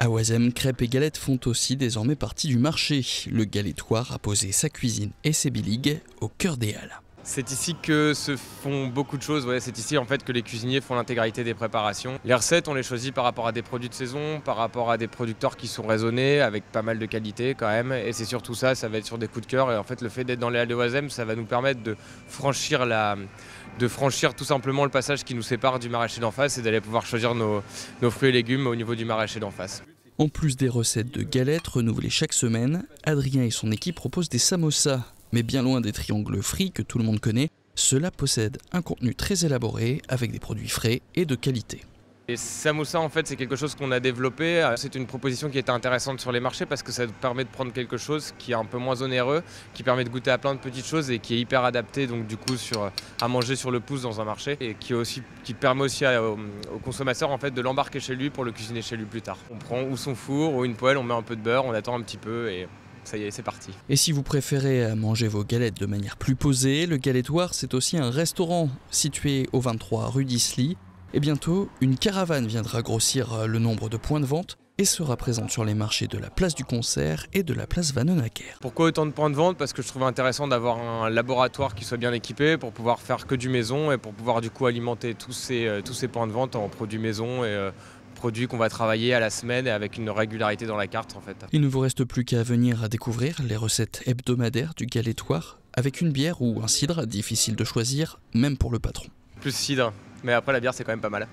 À Oisem, crêpes et galettes font aussi désormais partie du marché. Le galettoir a posé sa cuisine et ses biligues au cœur des Halles. C'est ici que se font beaucoup de choses, c'est ici en fait que les cuisiniers font l'intégralité des préparations. Les recettes, on les choisit par rapport à des produits de saison, par rapport à des producteurs qui sont raisonnés, avec pas mal de qualité quand même. Et c'est surtout ça va être sur des coups de cœur. Et en fait, le fait d'être dans les Halles de Oisem, ça va nous permettre de franchir tout simplement le passage qui nous sépare du maraîcher d'en face et d'aller pouvoir choisir nos fruits et légumes au niveau du maraîcher d'en face. En plus des recettes de galettes renouvelées chaque semaine, Adrien et son équipe proposent des samosas. Mais bien loin des triangles frits que tout le monde connaît, cela possède un contenu très élaboré avec des produits frais et de qualité. Les samosas, en fait, c'est quelque chose qu'on a développé. C'est une proposition qui était intéressante sur les marchés parce que ça permet de prendre quelque chose qui est un peu moins onéreux, qui permet de goûter à plein de petites choses et qui est hyper adapté donc du coup à manger sur le pouce dans un marché et qui permet aussi au consommateur en fait de l'embarquer chez lui pour le cuisiner chez lui plus tard. On prend ou son four ou une poêle, on met un peu de beurre, on attend un petit peu et ça y est, c'est parti. Et si vous préférez manger vos galettes de manière plus posée, le Galettoir, c'est aussi un restaurant situé au 23 rue d'Isly. Et bientôt, une caravane viendra grossir le nombre de points de vente et sera présente sur les marchés de la place du Concert et de la place Vanhoenacker. Pourquoi autant de points de vente? Parce que je trouvais intéressant d'avoir un laboratoire qui soit bien équipé pour pouvoir faire que du maison et pour pouvoir du coup alimenter tous ces points de vente en produits maison et produits qu'on va travailler à la semaine et avec une régularité dans la carte en fait. Il ne vous reste plus qu'à venir découvrir les recettes hebdomadaires du Galettoir avec une bière ou un cidre, difficile de choisir, même pour le patron. Plus cidre, mais après la bière c'est quand même pas mal.